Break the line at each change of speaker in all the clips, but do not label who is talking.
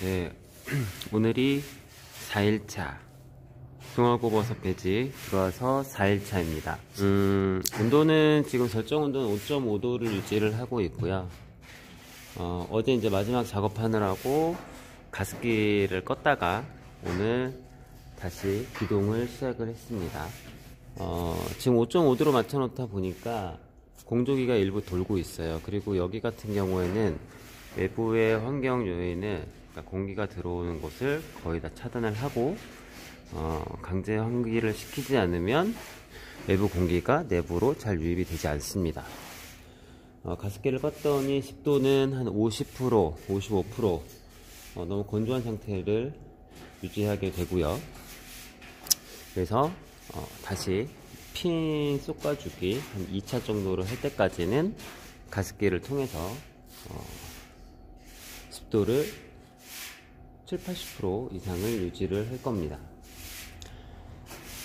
네, 오늘이 4일차 송화고버섯 배지 들어와서 4일차입니다. 온도는 지금 설정 온도는 5.5도를 유지를 하고 있고요. 어제 이제 마지막 작업하느라고 가습기를 껐다가 오늘 다시 기동을 시작을 했습니다. 지금 5.5도로 맞춰 놓다 보니까 공조기가 일부 돌고 있어요. 그리고 여기 같은 경우에는 외부의 환경 요인은, 그러니까 공기가 들어오는 곳을 거의 다 차단을 하고 강제 환기를 시키지 않으면 외부 공기가 내부로 잘 유입이 되지 않습니다. 가습기를 껐더니 습도는 한 50%, 55%, 너무 건조한 상태를 유지하게 되고요. 그래서 다시 핀 솎아주기 한 2차 정도를 할 때까지는 가습기를 통해서 습도를 70~80% 이상을 유지를 할 겁니다.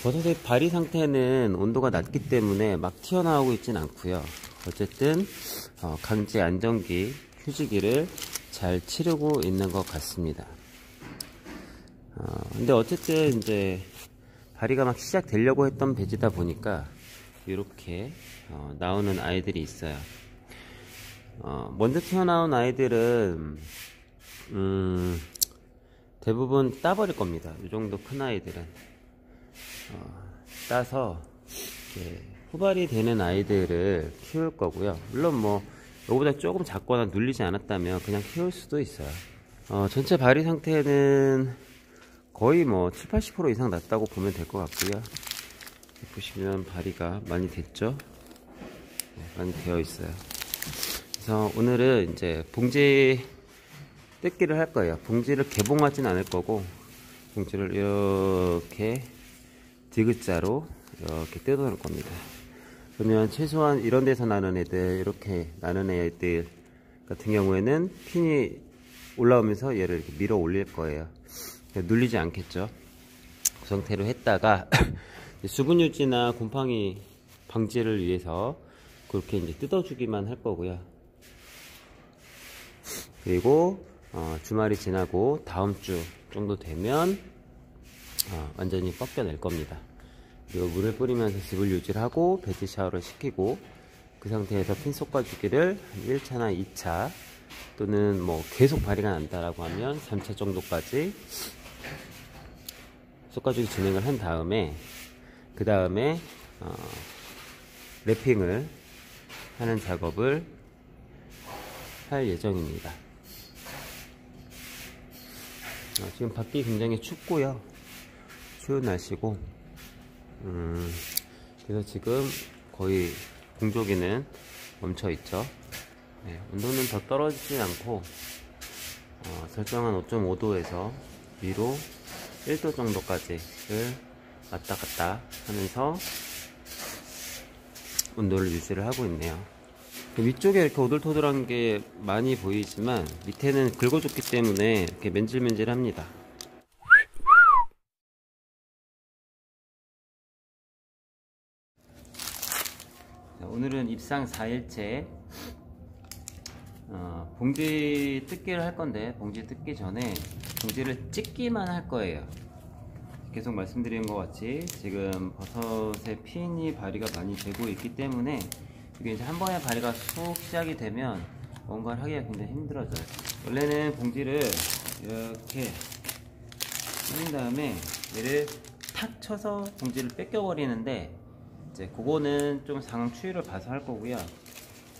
버섯의 발이 상태는 온도가 낮기 때문에 막 튀어나오고 있진 않고요. 어쨌든 강제 안정기, 휴지기를 잘 치르고 있는 것 같습니다. 근데 어쨌든 이제 발이가 막 시작되려고 했던 배지다 보니까 이렇게 나오는 아이들이 있어요. 먼저 튀어나온 아이들은 대부분 따버릴 겁니다. 이 정도 큰 아이들은 따서 후발이 되는 아이들을 키울 거고요. 물론 뭐 이거보다 조금 작거나 눌리지 않았다면 그냥 키울 수도 있어요. 전체 발이 상태는 거의 뭐 70~80% 이상 났다고 보면 될 것 같고요. 보시면 발이가 많이 됐죠? 네, 많이 되어 있어요. 그래서 오늘은 이제 봉지 뜯기를 할 거예요. 봉지를 개봉하진 않을 거고, 봉지를 이렇게 디귿자로 이렇게 뜯어 놓을 겁니다. 그러면 최소한 이런 데서 나는 애들, 이렇게 나는 애들 같은 경우에는 핀이 올라오면서 얘를 이렇게 밀어 올릴 거예요. 눌리지 않겠죠. 그 상태로 했다가 수분 유지나 곰팡이 방지를 위해서 그렇게 이제 뜯어주기만 할 거고요. 그리고 주말이 지나고 다음 주 정도 되면 완전히 벗겨낼 겁니다. 그리고 물을 뿌리면서 즙을 유지를 하고 배지 샤워를 시키고, 그 상태에서 핀 솎아주기를 1차나 2차 또는 뭐 계속 발이가 난다라고 하면 3차 정도까지 솎아주기 진행을 한 다음에, 그 다음에 랩핑을 하는 작업을 할 예정입니다. 지금 밖이 굉장히 춥고요. 추운 날씨고, 그래서 지금 거의 공조기는 멈춰 있죠. 네, 온도는 더 떨어지지 않고 설정한 5.5도에서 위로 1도 정도까지를 왔다 갔다 하면서 온도를 유지를 하고 있네요. 위쪽에 이렇게 오돌토돌한 게 많이 보이지만 밑에는 긁어줬기 때문에 이렇게 맨질맨질합니다. 오늘은 입상 4일째 봉지 뜯기를 할 건데, 봉지 뜯기 전에 봉지를 찢기만 할 거예요. 계속 말씀드린 것 같이 지금 버섯의 핀이 발이가 많이 되고 있기 때문에 이게 이제 한 번에 발이가 쑥 시작이 되면 뭔가를 하기가 굉장히 힘들어져요. 원래는 봉지를 이렇게 한 다음에 얘를 탁 쳐서 봉지를 뺏겨 버리는데, 이제 그거는 좀 상황 추이를 봐서 할 거고요.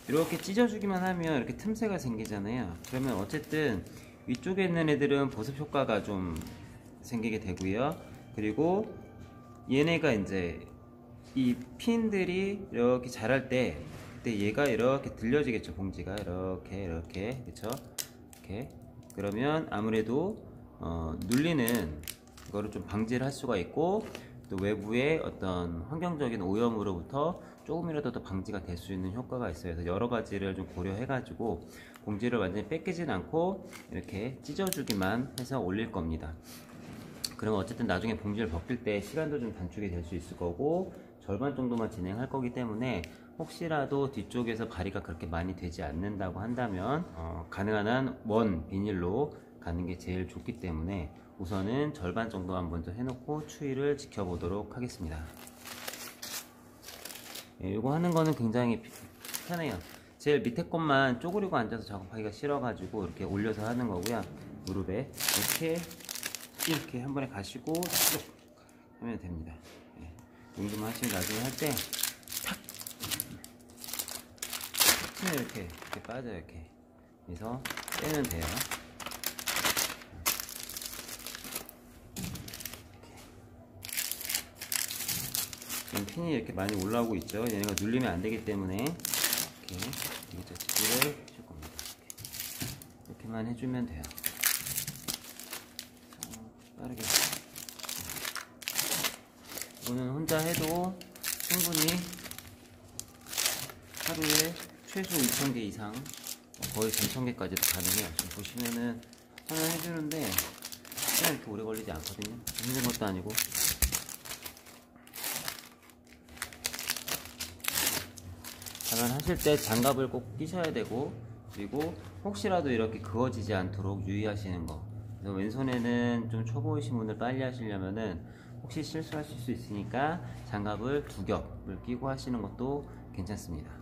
이렇게 찢어주기만 하면 이렇게 틈새가 생기잖아요. 그러면 어쨌든 위쪽에 있는 애들은 보습 효과가 좀 생기게 되고요. 그리고 얘네가 이제 이 핀들이 이렇게 자랄 때, 그때 얘가 이렇게 들려지겠죠. 봉지가 이렇게 그쵸? 이렇게. 그러면 아무래도 눌리는 거를 좀 방지를 할 수가 있고, 또 외부의 어떤 환경적인 오염으로부터 조금이라도 더 방지가 될 수 있는 효과가 있어요. 그래서 여러 가지를 좀 고려해 가지고 봉지를 완전히 뺏기진 않고 이렇게 찢어주기만 해서 올릴 겁니다. 그러면 어쨌든 나중에 봉지를 벗길 때 시간도 좀 단축이 될 수 있을 거고, 절반 정도만 진행할 거기 때문에 혹시라도 뒤쪽에서 발이가 그렇게 많이 되지 않는다고 한다면 가능한 한 원 비닐로 가는 게 제일 좋기 때문에 우선은 절반 정도만 먼저 해놓고 추위를 지켜보도록 하겠습니다. 예, 이거 하는 거는 굉장히 편해요. 제일 밑에 것만 쪼그리고 앉아서 작업하기가 싫어가지고 이렇게 올려서 하는 거고요. 무릎에 이렇게 한 번에 가시고 쭉 하면 됩니다. 예, 이 정도만 하시면 나중에 할 때 탁 이렇게 빠져요. 이렇게 그래서 빼면 돼요. 지금 핀이 이렇게 많이 올라오고 있죠. 얘네가 눌리면 안 되기 때문에 이렇게 이쪽을 해줄 겁니다. 이렇게만 해주면 돼요. 빠르게. 이거는 혼자 해도 충분히 하루에 최소 2,000개 이상, 거의 3,000개까지도 가능해요. 지금 보시면은 하나 해주는데 그냥 이렇게 오래 걸리지 않거든요. 힘든 것도 아니고. 다만 하실 때 장갑을 꼭 끼셔야 되고, 그리고 혹시라도 이렇게 그어지지 않도록 유의하시는 거. 그래서 왼손에는 좀 초보이신 분들 빨리 하시려면은 혹시 실수하실 수 있으니까 장갑을 2겹을 끼고 하시는 것도 괜찮습니다.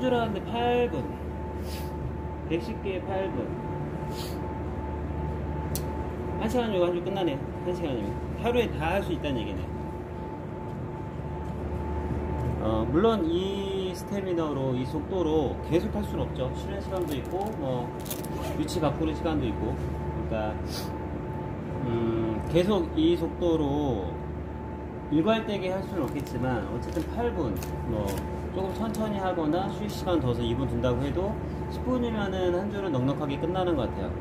줄 알았는데 8분. 110개에 8분. 1시간 주고 한 줄 끝나네. 1시간이면 하루에 다 할 수 있다는 얘기네. 물론 이 스태미너로, 이 속도로 계속 할 수는 없죠. 쉬는 시간도 있고 뭐 위치 바꾸는 시간도 있고. 그러니까 계속 이 속도로 일괄되게 할 수는 없겠지만 어쨌든 8분, 뭐 조금 천천히 하거나 쉴 시간 더서 2분 둔다고 해도 10분이면은 한 줄은 넉넉하게 끝나는 것 같아요.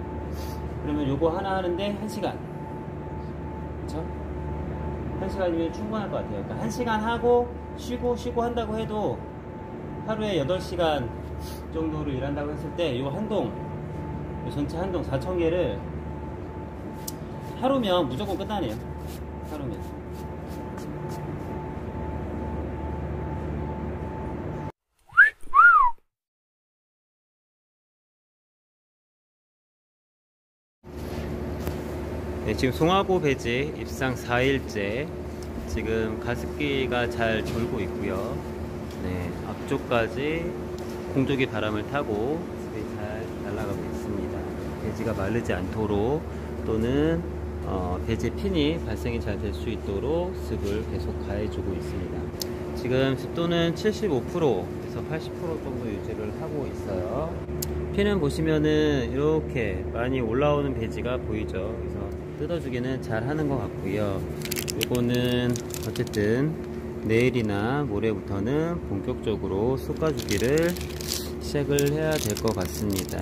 그러면 요거 하나 하는데 1시간, 그쵸? 1시간이면 충분할 것 같아요. 그러니까 1시간 하고 쉬고 한다고 해도 하루에 8시간 정도를 일한다고 했을 때 요 한동, 요 전체 한동 4,000개를 하루면 무조건 끝나네요. 하루면. 네, 지금 송화고 배지 입상 4일째. 지금 가습기가 잘 돌고 있고요. 네, 앞쪽까지 공조기 바람을 타고 습이 잘 날아가고 있습니다. 배지가 마르지 않도록 또는 배지 핀이 발생이 잘 될 수 있도록 습을 계속 가해주고 있습니다. 지금 습도는 75%에서 80% 정도 유지를 하고 있어요. 핀은 보시면은 이렇게 많이 올라오는 배지가 보이죠. 그래서 뜯어주기는 잘 하는 것 같고요. 이거는 어쨌든 내일이나 모레부터는 본격적으로 솎아주기를 시작을 해야 될 것 같습니다.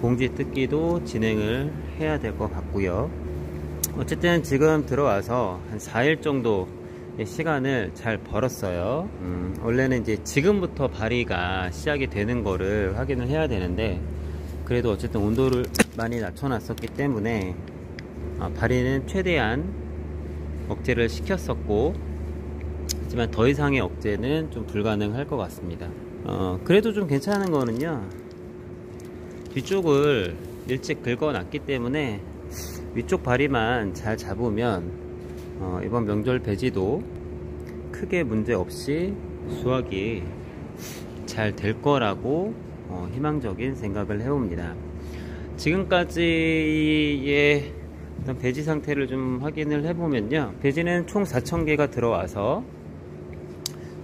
봉지 뜯기도 진행을 해야 될 것 같고요. 어쨌든 지금 들어와서 한 4일 정도 시간을 잘 벌었어요. 원래는 이제 지금부터 발휘가 시작이 되는 거를 확인을 해야 되는데, 그래도 어쨌든 온도를 많이 낮춰놨었기 때문에 발휘는 최대한 억제를 시켰었고, 하지만 더 이상의 억제는 좀 불가능할 것 같습니다. 그래도 좀 괜찮은 거는요, 뒤쪽을 일찍 긁어놨기 때문에 위쪽 발휘만 잘 잡으면 이번 명절 배지도 크게 문제 없이 수확이 잘 될 거라고 희망적인 생각을 해봅니다. 지금까지의 배지 상태를 좀 확인을 해보면요, 배지는 총 4,000개가 들어와서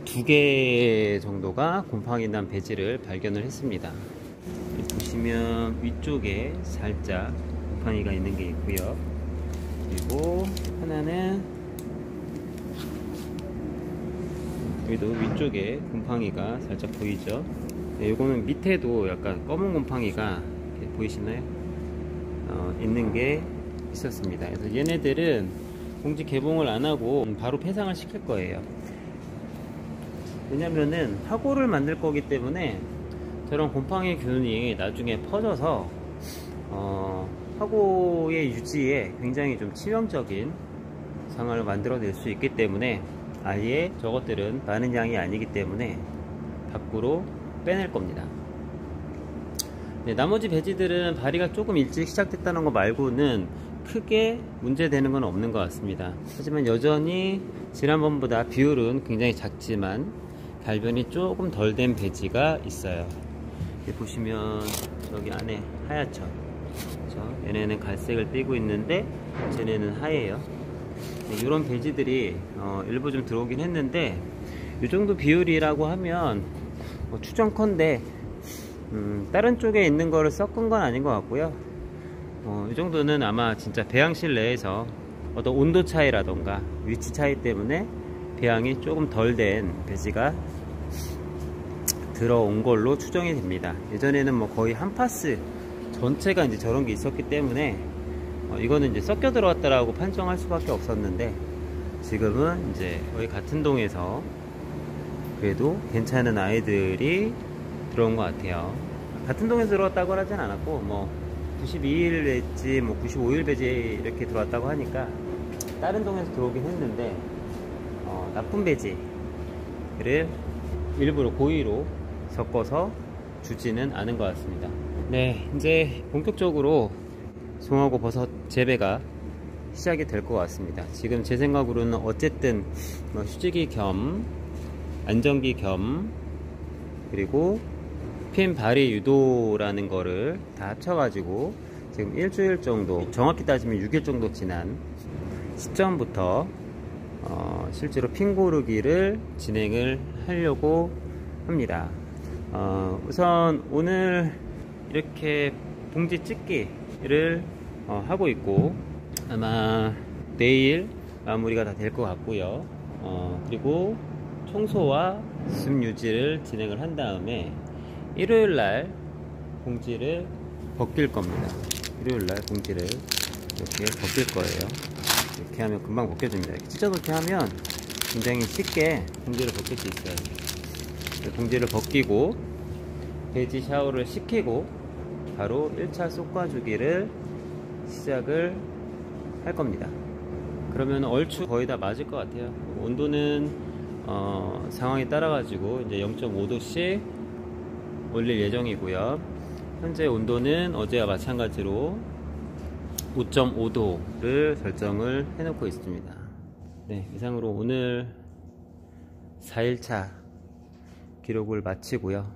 2개 정도가 곰팡이 난 배지를 발견을 했습니다. 보시면 위쪽에 살짝 곰팡이가 있는 게 있고요. 그리고 하나는 여기도 위쪽에 곰팡이가 살짝 보이죠. 네, 요거는 밑에도 약간 검은 곰팡이가 이렇게 보이시나요? 있는 게 있었습니다. 그래서 얘네들은 봉지 개봉을 안 하고 바로 폐상을 시킬 거예요. 왜냐면은 화고를 만들 거기 때문에 저런 곰팡이 균이 나중에 퍼져서 화고의 유지에 굉장히 좀 치명적인 상황을 만들어낼 수 있기 때문에 아예 저것들은 많은 양이 아니기 때문에 밖으로 빼낼 겁니다. 네, 나머지 배지들은 발휘가 조금 일찍 시작됐다는 거 말고는 크게 문제되는 건 없는 것 같습니다. 하지만 여전히 지난번보다 비율은 굉장히 작지만 갈변이 조금 덜 된 배지가 있어요. 보시면 저기 안에 하얗죠. 그렇죠? 얘네는 갈색을 띠고 있는데 쟤네는 하얘요. 네, 이런 배지들이 일부 좀 들어오긴 했는데, 이 정도 비율이라고 하면 추정컨대 다른 쪽에 있는 거를 섞은 건 아닌 것 같고요. 이 정도는 아마 진짜 배양실 내에서 어떤 온도 차이라던가 위치 차이 때문에 배양이 조금 덜 된 배지가 들어온 걸로 추정이 됩니다. 예전에는 뭐 거의 한 파스 전체가 이제 저런 게 있었기 때문에 이거는 이제 섞여 들어왔다라고 판정할 수밖에 없었는데, 지금은 이제 거의 같은 동에서 그래도 괜찮은 아이들이 들어온 것 같아요. 같은 동에서 들어왔다고 하진 않았고, 뭐 92일 배지, 뭐 95일 배지 이렇게 들어왔다고 하니까 다른 동에서 들어오긴 했는데, 나쁜 배지를 일부러 고의로 섞어서 주지는 않은 것 같습니다. 네, 이제 본격적으로 송화고 버섯 재배가 시작이 될 것 같습니다. 지금 제 생각으로는 어쨌든 휴지기 겸 안정기 겸 그리고 핀 발휘 유도라는 거를 다 합쳐가지고 지금 일주일 정도, 정확히 따지면 6일 정도 지난 시점부터 실제로 핀 고르기를 진행을 하려고 합니다. 우선 오늘 이렇게 봉지 찢기를 하고 있고, 아마 내일 마무리가 다 될 것 같고요. 그리고 청소와 습 유지를 진행을 한 다음에 일요일날 봉지를 벗길 겁니다. 일요일날 봉지를 이렇게 벗길 거예요. 이렇게 하면 금방 벗겨집니다. 이렇게 찢어놓게 하면 굉장히 쉽게 봉지를 벗길 수 있어요. 봉지를 벗기고 배지 샤워를 시키고 바로 1차 솎아주기를 시작을 할 겁니다. 그러면 얼추 거의 다 맞을 것 같아요. 온도는 상황에 따라 가지고 이제 0.5도씩 올릴 예정이고요. 현재 온도는 어제와 마찬가지로 5.5도를 설정을 해 놓고 있습니다. 네, 이상으로 오늘 4일차 기록을 마치고요.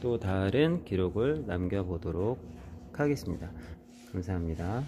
또 다른 기록을 남겨보도록 하겠습니다. 감사합니다.